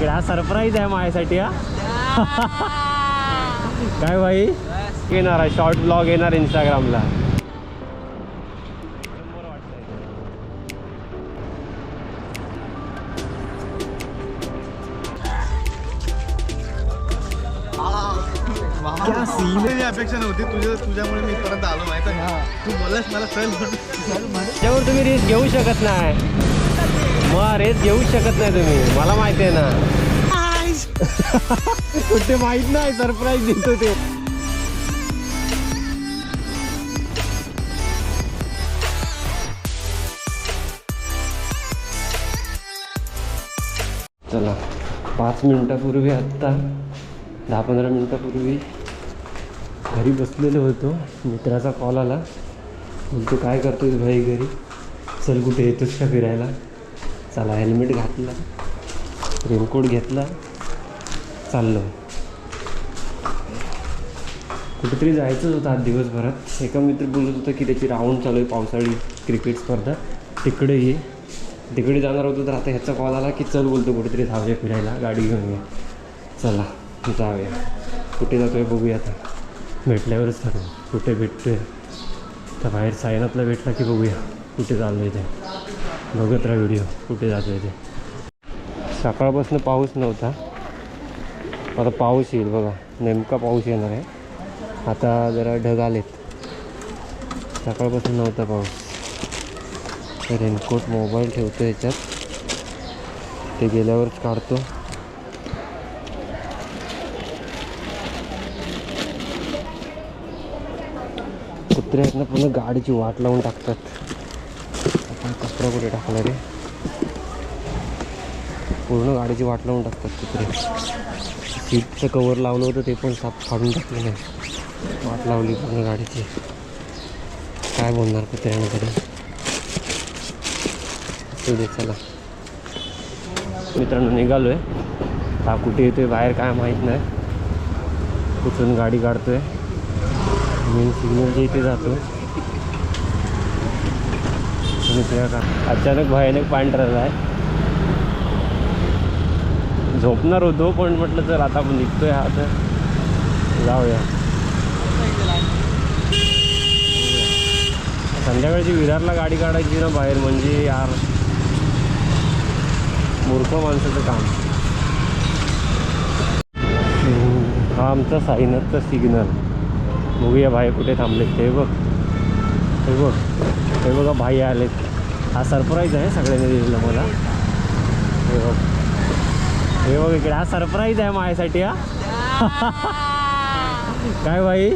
इकडे हा सरप्राईज आहे माझ्यासाठी हा. काय भाई येणार आहे शॉर्ट ब्लॉग येणार इंस्टाग्रामला. क्या सीन अपेक्षा नव्हती तुझ्यामुळे मी परत आलो माहिती आहे. तू बोललास मला चल त्याच्यावर तुम्ही रेस घेऊ शकत नाही. मग रेस घेऊ शकत नाही तुम्ही, मला माहिती आहे ना. कुठे माहित नाही सरप्राईज देतो ते. चला 5 मिनिटापूर्वी आत्ता 10-15 मिनिटापूर्वी घरी बसलेलो होतो. मित्राचा कॉल आला. बोलतो काय करतोय भाई घरी, चल कुठे येतोस का फिरायला. चला हेल्मेट घातला, रेनकोट घेतला, चाललो. कुठेतरी जायचंच होतं आज दिवसभरात. एका मित्र बोलत होता की त्याची राऊंड चालू आहे पावसाळी क्रिकेट स्पर्धा, तिकडे ये. तिकडे जाणार होतो तर आता ह्याचा कॉल आला की चल बोलतो कुठेतरी जाऊया फिरायला, गाडी घेऊन ये. चला जाऊया. कुठे जातो आहे बघूया आता, भेटल्यावरच ठरवू कुठे भेटतोय. तर बाहेर सायनातला भेटला की बघूया कुठे चाललो आहे ते. बघत राहा व्हिडिओ कुठे जातो आहे ते. सकाळपासून पाऊस नव्हता, आता पाऊस येईल बघा. नेमका पाऊस येणार आहे आता. जरा ढग आलेत. सकाळपासून नव्हता पाऊस. रेनकोट मोबाईल ठेवतो याच्यात, ते गेल्यावरच काढतो. कुत्रे आहेत ना पूर्ण गाडीची वाट लावून टाकतात. आपण कचरा कुठे टाकला रे, पूर्ण गाडीची वाट लावून टाकतात कुत्रे. सीटचं कवर लावलं होतं ते पण साफ काढून टाकलं नाही, वाट लावली पूर्ण गाडीची. काय बोलणार कुत्र्याने तरी. चला मित्रांनो निघालो आहे. हा कुठे येतोय बाहेर काय माहीत नाही. कुठून गाडी काढतोय, मेन सिग्नलच्या इथे जातो. अचानक भयानक पांढरा आहे. झोपणार होतो पण म्हटलं चल आता आपण निघतोय हा तर जाऊया. संध्याकाळची विरारला गाडी काढायची ना बाहेर, म्हणजे यार मूर्ख माणसाचं काम. हा आमचा साईनाथचा सिग्नल. बघूया भाई कुठे थांबलेत ते. बघ हे बघ, हे बघा भाई आलेत. हा सरप्राईज आहे सगळ्यांनी दिलेला मला. हे बघ, हे बघ इकडे हा सरप्राईज आहे माझ्यासाठी हा. काय भाई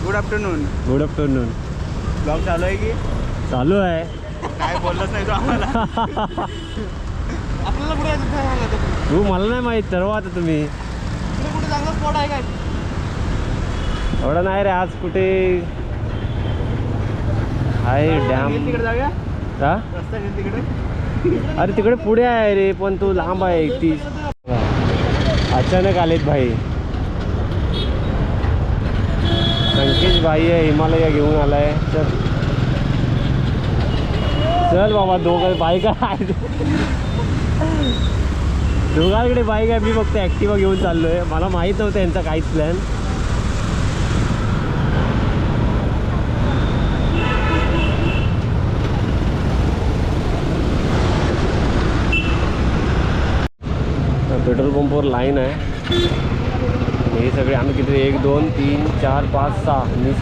good afternoon. Good afternoon. Blog चालू आहे की चालू आहे. काय बोललाच नाही तो आम्हाला. आपल्याला कुठे तू मला नाही माहीत, ठरवा आता तुम्ही. कुठे चांगला स्पॉट आहे काय. एवढं नाही रे आज कुठे आहे. डॅम तिकडे जाऊया का. रस्ता तिकडे. अरे तिकडे पुढे आहे रे, पण तो लांब आहे 31. अचानक आलेत भाई. संकेश भाई आहे, हिमालय घेऊन आलाय. चल चल बाबा, दोघं बाईक आहे. दोघांकडे बाईक आहे. मी फक्त ॲक्टिवा घेऊन चाललो आहे. मला माहीत नव्हतं यांचा काहीच प्लॅन. पेट्रोल पंपवर लाईन आहे. हे सगळे आम्ही किती 1 2 3 4 5 6 मी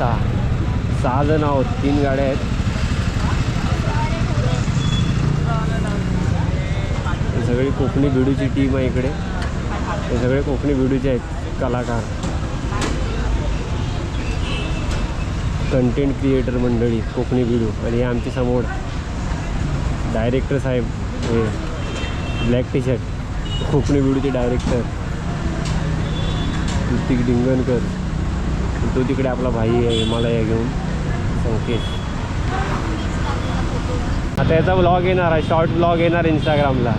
6 जण आहोत. 3 गाड्या आहेत. हे सगळी कोकणी भिडूची टीम आहे इकडे. हे सगळे कोकणी भिडूचे आहेत कलाकार, कंटेंट क्रिएटर मंडळी कोकणी भिडू. आणि हे आमची समोर डायरेक्टर साहेब, हे ब्लॅक टी शर्ट, कोकणी भिडूचे डायरेक्टर ऋतिक डिंगणकर. तो तिकडे आपला भाई आहे हिमालय घेऊन, संकेश. आता याचा ब्लॉग येणार आहे, शॉर्ट ब्लॉग येणार इंस्टाग्रामला.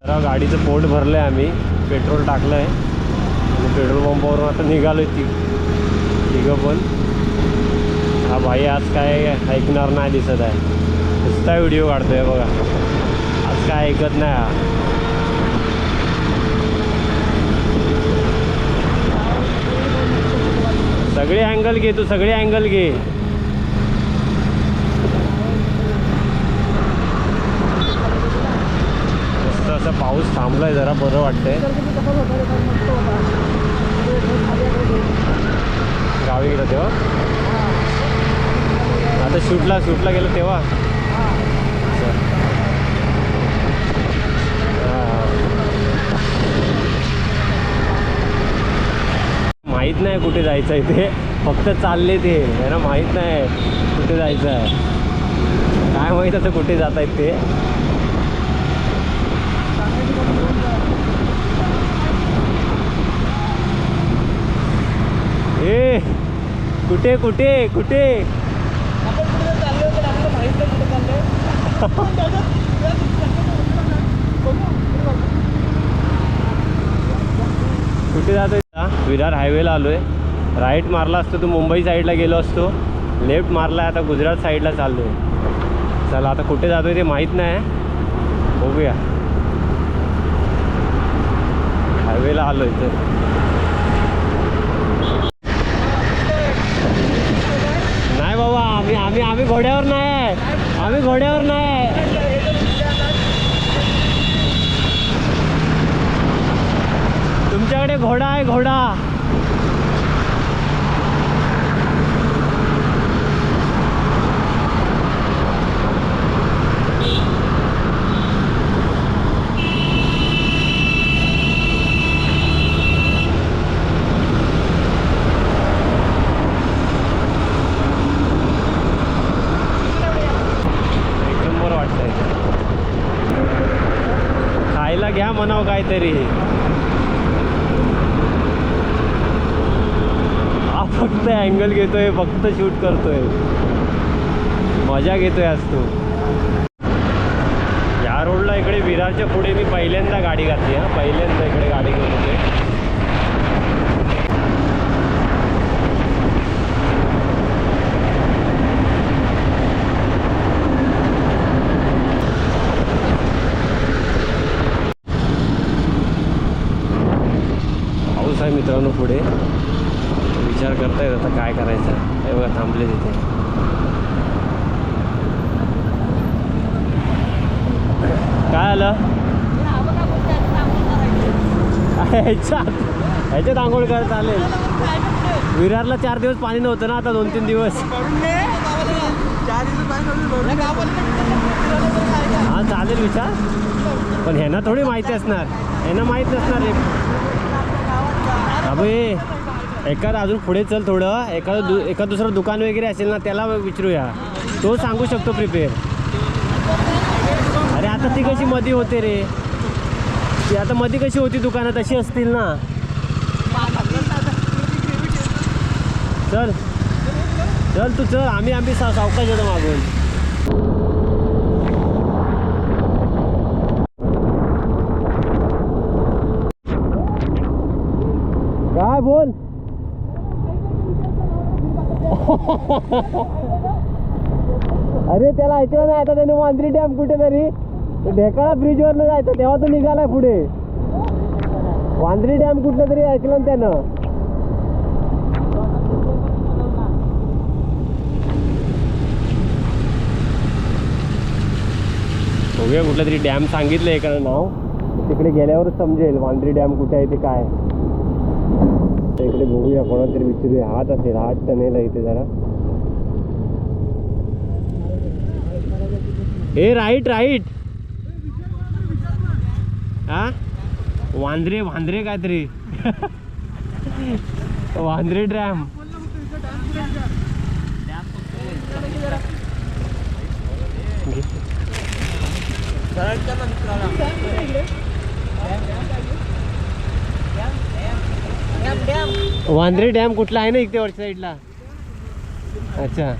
तर गाडीचं पोट भरलं आहे आम्ही, पेट्रोल टाकलं आहे आणि पेट्रोल पंपावरून आता निघालो आहे तिघं पण. हा भाई आज काय ऐकणार नाही दिसत आहे, नुसता व्हिडिओ काढतो आहे बघा. आज काय ऐकत नाही हा. सगळे अँगल घे तू, सगळे अँगल घे. मस्त असं पाऊस थांबलाय, जरा बरं वाटतंय. गावी गेलं तेव्हा, आता शूटला गेलं तेव्हा. माहीत नाही कुठे जायचं आहे ते, फक्त चालले ते, यांना माहीत नाही कुठे जायचं आहे. काय माहीत आता कुठे जात आहेत ते. ए कुठे कुठे कुठे कुठे जातोय? विरार हायवेला आलोय. राईट मारला असतो तर मुंबई साईडला गेलो असतो, लेफ्ट मारला आता गुजरात साईडला चाललो आहे. चला आता कुठे जातोय ते माहीत नाही, बघूया. हायवेला आलोय तर नाही बाबा, आम्ही घोड्यावर नाही, आम्ही घोड्यावर नाही. तुमच्याकडे घोडा आहे, घोडा. खायला घ्या म्हणावं काहीतरी. हा फक्त अँगल घेतोय, फक्त शूट करतोय, मजा घेतोय आज तू. या रोडला इकडे विरारच्या पुढे मी पहिल्यांदा गाडी घातली. पहिल्यांदा इकडे गाडी घेऊन होते. पाऊस आहे मित्रांनो पुढे, विचार करतायत आता काय करायचं. हे बघा थांबले तिथे. काय आलं? ह्याच्यात आंघोळ कर चालेल. विरारला 4 दिवस पाणी नव्हतं ना, आता 2-3 दिवस. हा चालेल विचार, पण ह्यांना थोडी माहिती असणार, ह्यांना माहीत नसणार रे. अबे एखादा अजून पुढे चल थोडं, एखादं दुसरं दुकान वगैरे असेल ना, त्याला विचारूया, तो सांगू शकतो प्रिपेअर. अरे आता ती कशी मध्ये होते रे, ती आता मध्ये कशी होती दुकानं तशी असतील ना. चल चल तू चल, आम्ही सावकाश येतो मागून. काय बोल. अरे त्याला ऐकलं नाही, आता त्याने वांद्री डॅम कुठेतरी ढेकाळा ब्रिजवरनं जायचं, तेव्हा तो निघालाय पुढे. वांद्री डॅम कुठलं तरी ऐकलं ना त्यानं. बघूया कुठलं तरी डॅम सांगितलं एकानं नाव, तिकडे गेल्यावरच समजेल वांद्री डॅम कुठे आहे ते काय. तर इकडे बघूया, कोणाला तरी विचारूया. हात असेल, हात तर नाही इथे जरा. हे राईट राईट. हा वांद्रे वांद्रे काहीतरी वांद्रे डॅम. वांद्रे डॅम कुठला आहे ना इकडे वरच्या साईडला. अच्छा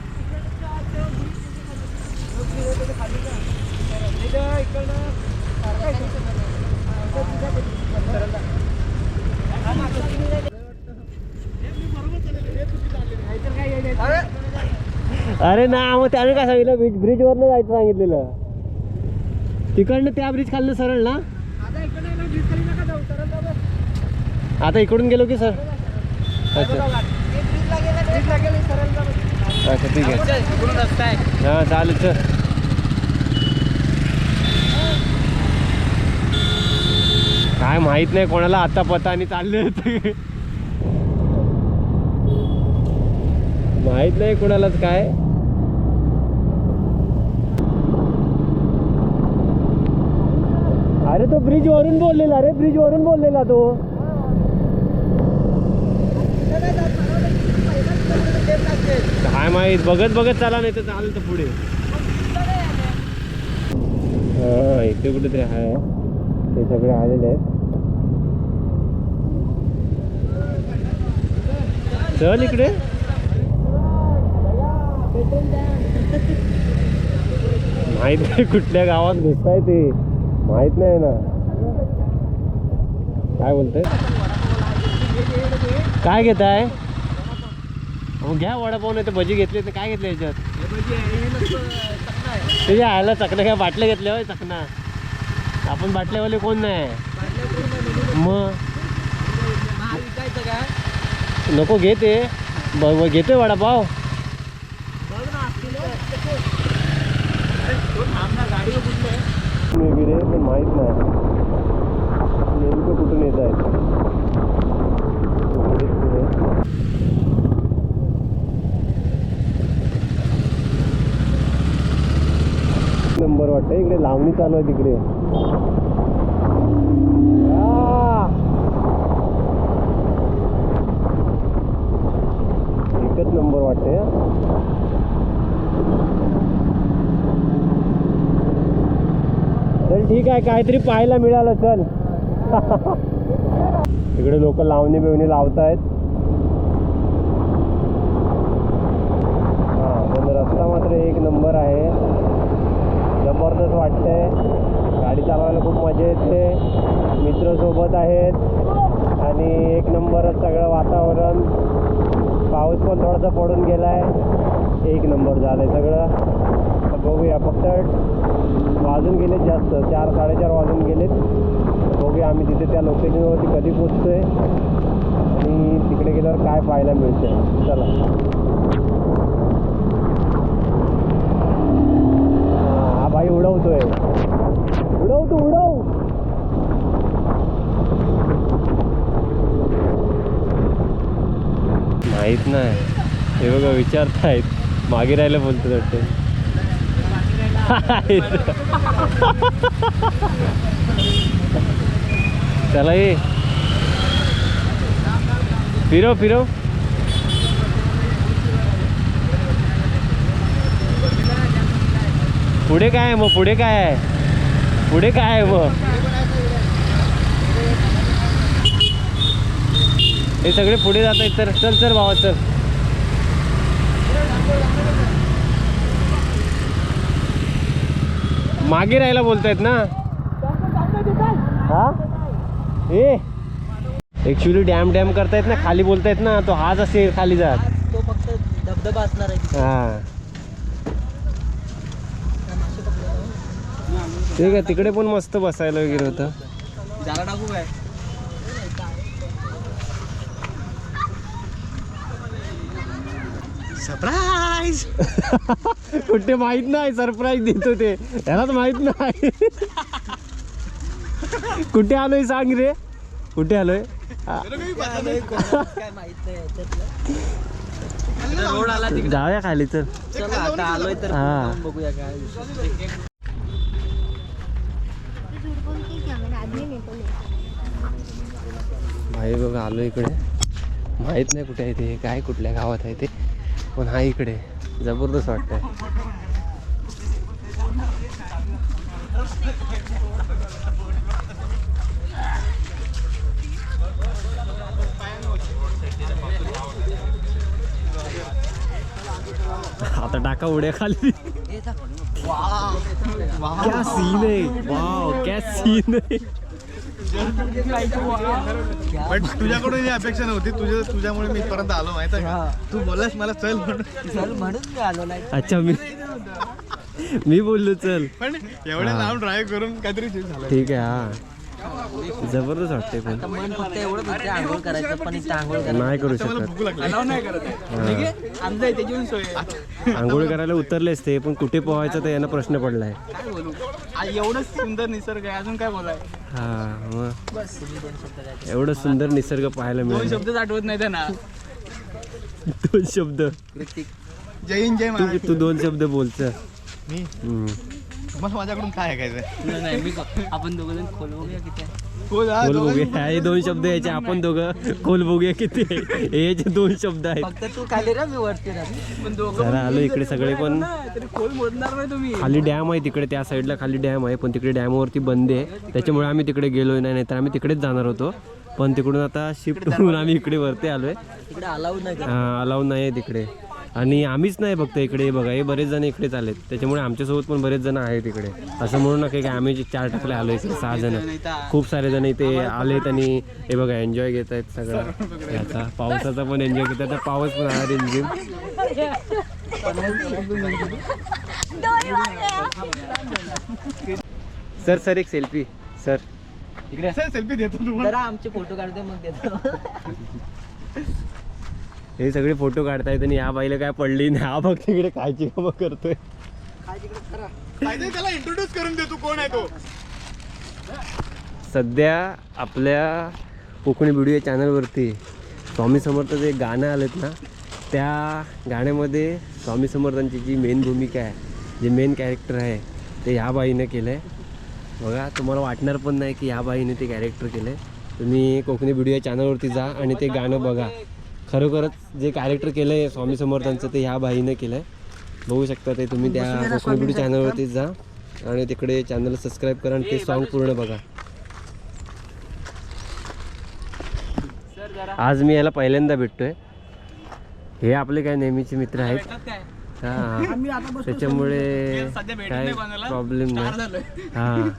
अरे ना, मग त्याने काय सांगितलं, ब्रिजवरनं जायचं सांगितलेलं. तिकडनं त्या ब्रिज खालनं सरळ ना. आता इकडून गेलो की सर. अच्छा अच्छा ठीक आहे हां चालेल चल. काय माहित नाही कोणाला आता पता आणि चालले होते माहित नाही कोणालाच काय. अरे तो ब्रिज वरून बोललेला रे, ब्रिज वरून बोललेला तो. काय माहित, बघत बघत चला नाही तर चालेल तर पुढे. हा इथे कुठेतरी आहे, ते सगळे आलेले आहेत. चल इकडे. माहित नाही कुठल्या गावात घुसताय ते माहित नाही ना. काय बोलतोय, काय घेताय? हो घ्या वडापाव नाही तर भजी घेतले तर काय घेतलं याच्यात? तुझ्या आयला चकना काय बाटल्या घेतल्या होय? चकना आपण बाटल्यावाले कोण नाही मग. नको घेते घेतोय वडापाव. वगैरे पण माहित नाही नेमकं कुठून येत आहे. नंबर वाटतं इकडे लावणी चालू आहे तिकडे. एकच नंबर वाटते. चल ठीक आहे, काहीतरी पाहायला मिळालं. चल इकडे लोक लावणी बिवणी लावतायत. हा पण रस्ता मात्र एक नंबर आहे, जबरदस्त वाटतंय. गाडी चालवायला खूप मजा येते, मित्र सोबत आहेत आणि एक नंबरच सगळं वातावरण. पाऊस पण थोडासा पडून गेलाय, एक नंबर झालंय सगळं. बघूया, फक्त वाजून गेलेत जास्त, 4-4:30 वाजून गेलेत. बघूया आम्ही तिथे त्या लोकेशनवरती कधी पोचतोय आणि तिकडे गेल्यावर काय पाहायला मिळतंय. चला हा भाई उडवतोय, उडव तू उडव. माहित नाही, हे बघा विचारतायत मागे राहायला बोलतो वाटतं. चला ये फिरव फिरव. पुढे काय आहे मग, पुढे काय आहे, पुढे काय आहे मग? हे सगळे पुढे जात आहेत तर चल चल भावा चल. मागे राहायला बोलतायत ना. हा ए ऍक्च्युली डॅम डॅम करतायत ना, खाली बोलतायत ना, तो हाच असेल खाली जात. तो फक्त धबधबा असणार आहे. हा ठीक आहे, तिकडे पण मस्त बसायला वगैरे होतं. झाला टाकू काय? सरप्राईज. कुठे माहित नाही, सरप्राईज देतो ते, त्यालाच माहित नाही. कुठे आलोय सांग रे, कुठे आलोय? काय माहित नाही रोड आला तिकडे. जाऊया खाली तर. चला आता आलोय तर हा. बघूया काय. भाई बघा आलो इकडे, माहित नाही कुठे आहे ते, काय कुठल्या गावात आहे ते, पण हा इकडे जबरदस्त वाटतंय. आता टाका उड्या खाली. क्या सीन है, वाव क्या सीन है. बट तुझ्याकडून ही अपेक्षा नव्हती, तुझ्यामुळे मी इथपर्यंत आलो माहिती आहे का. तू बोललास मला चल म्हणून. चल म्हणून मी आलो नाही. अच्छा मी बोललो चल. पण एवढ्या लांब ड्राईव्ह करून काहीतरी झालं. ठीक आहे. हा जबरदस्त वाटते पण आता मन फक्त एवढं फक्त आंघोळ करायचं पण इथे आंघोळ करायचं नाही करू शकत आंघोळ करायला उतरलेच ते पण कुठे पोहायचं तर यांना प्रश्न पडलाय. काय बोलू एवढं सुंदर निसर्ग आहे अजून काय बोलाय. हा मग एवढं सुंदर निसर्ग पाहायला मिळालं. शब्दच आठवत नाही त्यांना. 2 शब्द जय हिंद जय महाराष्ट्र. तू 2 शब्द बोलचं. मी मग माझ्याकडून काय ऐकायचं. नाही मी आपण दोघं जण खोल बघूया किती आहे. खोल बघूया हे 2 शब्द यायचे आपण दोघं खोल बघूया किती आहे. हे जे 2 शब्द आहेत. फक्त तू खाली रा मी वरती रा पण दोघं जरा आलो इकडे सगळे पण तरी खोल मोडणार नाही तुम्ही. खाली डॅम आहे तिकडे त्या साईडला खाली डॅम आहे पण तिकडे डॅमवरती बंद आहे त्याच्यामुळे आम्ही तिकडे गेलोय नाही तर आम्ही तिकडेच जाणार होतो पण तिकडून आता शिफ्ट होऊन आम्ही इकडे वरती आलोय. तिकडे अलाउड नाही अलाउड नाही आहे तिकडे आणि आम्हीच नाही फक्त इकडे बघा हे बरेच जण इकडेच आलेत त्याच्यामुळे आमच्यासोबत पण बरेच जण आहेत इकडे. असं म्हणू नका की आम्ही 4 टाकले आलो इकडे 6 जण खूप सारे जण इथे आलेत आणि हे बघा एन्जॉय घेत आहेत सगळं याचा पावसाचा पण एन्जॉय घेत आहेत. पाऊस पण आहे रिमझिम. सर एक सेल्फी सर इकडे सेल्फी देतो तू. जरा आमचे फोटो काढते मग देतो. हे सगळे फोटो काढतायत आणि या बाईला काय पडली नाही हा बघ तिकडे खायची कामं करतोय. त्याला इंट्रोड्यूस करून दे तू कोण आहे तो. सध्या आपल्या कोकणी व्हिडिओ चॅनलवरती स्वामी समर्थ जे गाणं आलेत ना त्या गाण्यामध्ये स्वामी समर्थांची जी मेन भूमिका आहे जे मेन कॅरेक्टर आहे ते ह्या बाईने केलं आहे. बघा तुम्हाला वाटणार पण नाही की ह्या बाईने ते कॅरेक्टर केलं आहे. तुम्ही कोकणी व्हिडिओ चॅनलवरती जा आणि ते गाणं बघा. खरोखरच जे कॅरेक्टर केलं आहे स्वामी समर्थांचं ते ह्या बाईनं केलं आहे. बघू शकता ते तुम्ही त्या कोकणी व्हिडिओ चॅनलवरती जा आणि तिकडे चॅनल सबस्क्राईब करा आणि ते सॉन्ग पूर्ण बघा. आज मी याला पहिल्यांदा भेटतोय. हे आपले काय नेहमीचे मित्र आहेत हां त्याच्यामुळे काय प्रॉब्लेम नाही. हां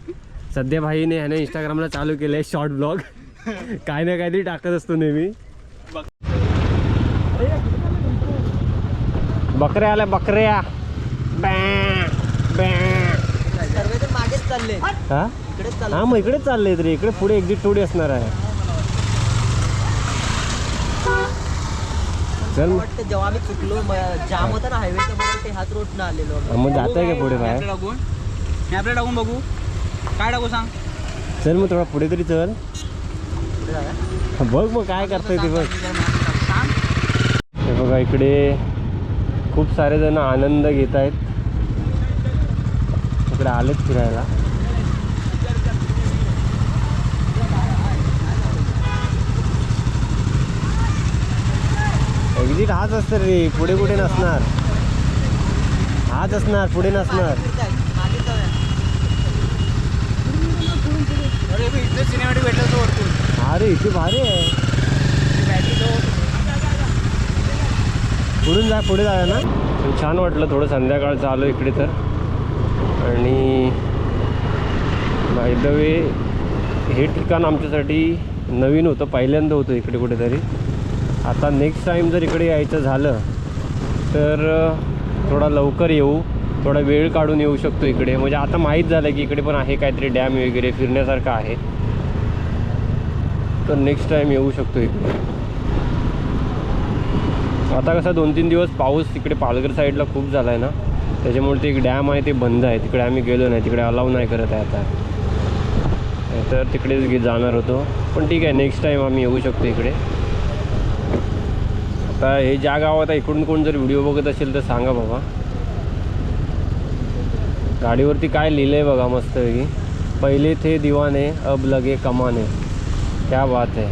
सध्या भाईने ह्याने इंस्टाग्रामला चालू केलं आहे शॉर्ट ब्लॉग काय ना काहीतरी टाकत असतो नेहमी. बकऱ्या आल्या बकऱ्या सर्व तर मागेच चालले हा इकडेच चालले. हा मग इकडेच चालले रे इकडे पुढे एक्झिट थोडी असणार आहे. चल वाटतं जेव्हा आम्ही चुकलो जाम होता ना हायवे ते हात रोड न आलेलो. मग जात आहे का पुढे बाहेर. मी आपल्या टाकून बघू काय टाकू सांग. चल मग थोडा पुढे तरी चल बघ मग काय करतोय ते बघ. हे बघा इकडे खूप सारे जण आनंद घेत आहेत इकडे आलेत फिरायला. एक्झिट हाच असतं रे पुढे कुठे नसणार. हाच असणार पुढे नसणार. सिनेमॅटिक भेटलं तो वरतून. अरे इथे भारी आहे. पुढून जा पुढे जाऊया ना. छान वाटलं थोडं संध्याकाळचं आलो इकडे तर. आणि बाय द वे हे ठिकाण आमच्यासाठी नवीन होतं पहिल्यांदा होतं इकडे कुठेतरी. आता नेक्स्ट टाईम जर इकडे यायचं झालं तर थोडा लवकर येऊ थोडा वेळ काढून येऊ शकतो इकडे. म्हणजे आता माहीत झालं की इकडे पण आहे काहीतरी डॅम वगैरे फिरण्यासारखं आहे तर नेक्स्ट टाईम येऊ शकतो इकडे. आता कसा 2-3 दिवस पाऊस तिकडे पालघर साईडला खूप झाला आहे ना त्याच्यामुळे ते एक डॅम आहे ते बंद आहे. तिकडे आम्ही गेलो नाही तिकडे अलाव नाही करत आहे आता तर तिकडेच जाणार होतो पण ठीक आहे नेक्स्ट टाईम आम्ही येऊ शकतो इकडे. आता हे ज्या गावात इकडून कोण जर व्हिडिओ बघत असेल तर सांगा बाबा. गाडीवरती काय लिहिलं आहे बघा मस्तपैकी. पहिले थे दिवाने अब लगे कमाने. क्या बात है.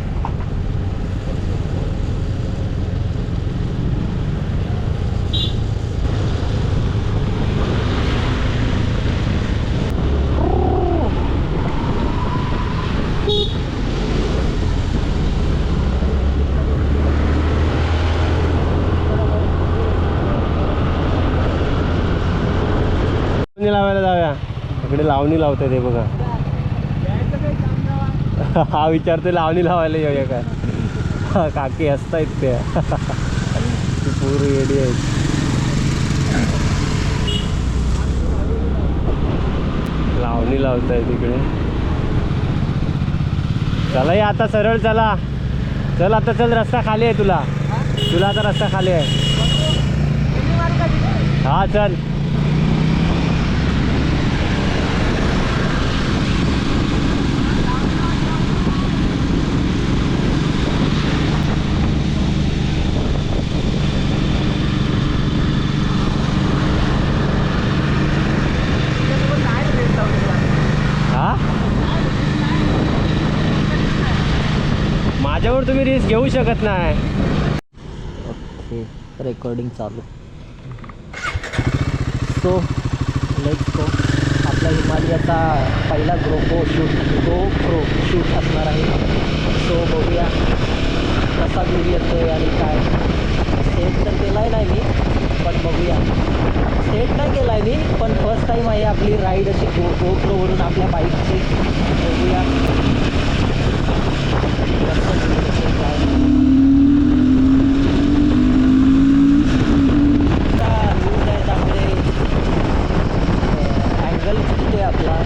लावायला जाऊया इकडे लावणी लावतात हे बघा. हा विचारते लावणी लावायला येऊया काय. काकी हसतायत त्या पूर्ण येडी आहेत. लावणी लावतायत इकडे. चला या आता सरळ चला. चल आता चल, रस्ता खाली आहे तुला. आता रस्ता खाली आहे. हा चल. हा माझ्यावर तुम्ही रिस्क घेऊ शकत नाही. ओके, रेकॉर्डिंग चालू. So let's go. आपला हिमालयाचा पहिला GoPro शूट असणार आहे. सो बघूया कसा व्ह्यू येतोय आणि काय. सेट तर केला आहे नाही मी, पण बघूया. सेट नाही केला आहे मी, पण फर्स्ट टाईम आहे आपली राईड अशी GoProवरून आपल्या बाईकची. बघूया कसं view येतोय काय. न्यूज आहे त्यामुळे अँगल चुकतोय आपला.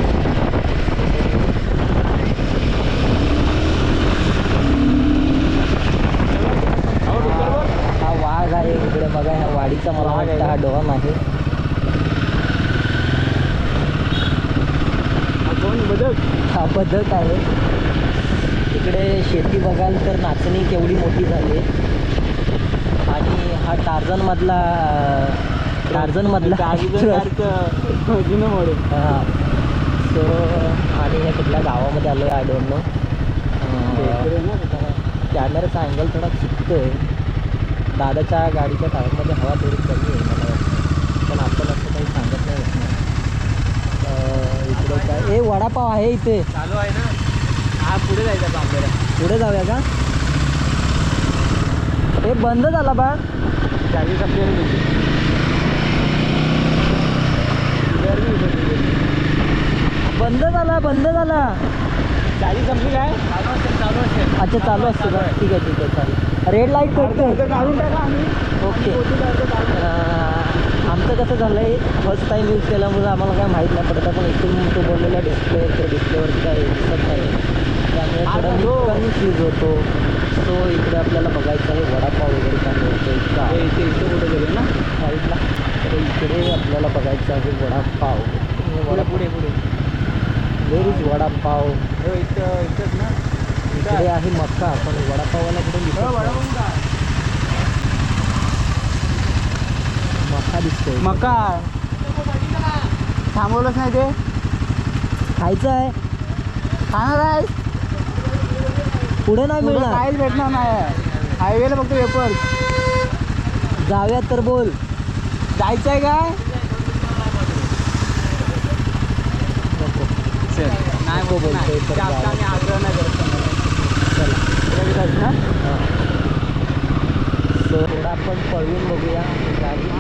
हा वाघ आहे इकडे बघा. ह्या वाडीचा मला वाटतं हा डॉन आहे. हा बदक आहे. इकडे शेती बघाल तर नाचणी केवढी मोठी झाली आहे. आणि हा टार्झनमधला हां. सो आणि ह्या कुठल्या गावामध्ये आलो आहे आय डोंट नो. कॅमेराचा अँगल थोडा चुकतो आहे. दादाच्या गाडीच्या टायरमध्ये हवा थोडी कमी आहे मला वाटतं, पण आपण असं काही सांगत नाही असणार. इकडे काय वडापाव आहे इथे चालू आहे ना. हा पुढे जायचं आपल्याला. पुढे जाऊया का. हे बंद झाला बा. बंद झाला. चाळीस संपली काय. अच्छा चालू असतो का. ठीक आहे चालेल. रेड लाईट करतो. काढून टाका आम्ही. ओके. आमचं कसं झालं आहे, फर्स्ट टाईम यूज केल्यामुळे आम्हाला काय माहीत नाही पडत. पण इथून तो बोललेला डिस्प्लेवरती काय दिसत नाही, त्यामुळे थोडं मी कन्फ्यूज होतो. सो इकडे आपल्याला बघायचं आहे वडापाव वगैरे काय मिळतो का. इथे कुठे गेले ना साईडला. तर इकडे आपल्याला बघायचं आहे वडापाव. पुढे व्हेर इज वडापाव. इथंच ना. इकडे आहे मक्का, पण वडापावाला कुठे दिसत नाही. मक्का दिसतोय. मका थांबवलंच नाही ते. खायचं आहे. खाणार आहे. पुढे नाही मिळणार. काहीच भेटणार नाही. हायवेला फक्त वेपर. जाऊयात तर बोल. जायचं आहे काय. नको. नाही नको बोलतोय तर जास्त आम्ही आग्रह नाही करत. चला. हां. सो थोडं आपण पळवून बघूया गाडी.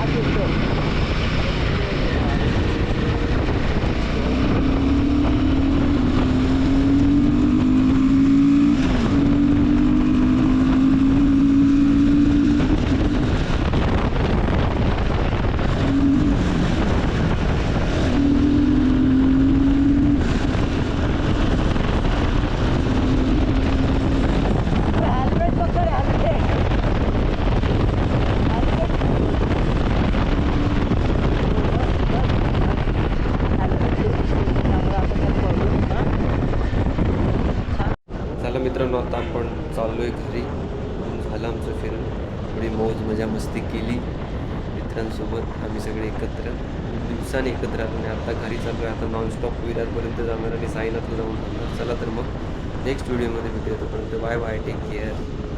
मित्रांनो आता आपण चाललो आहे घरी. झालं आमचं फिरून. थोडी मौज मजा मस्ती केली मित्रांसोबत. आम्ही सगळे एकत्र दिवसाने एकत्र आलो आणि आता घरी चाललो आहे. आता नॉनस्टॉप विरारपर्यंत जाणार आणि साईनाथला जाऊन थांबणार. चला तर मग नेक्स्ट व्हिडिओमध्ये भेटूया. तोपर्यंत बाय बाय. Take care.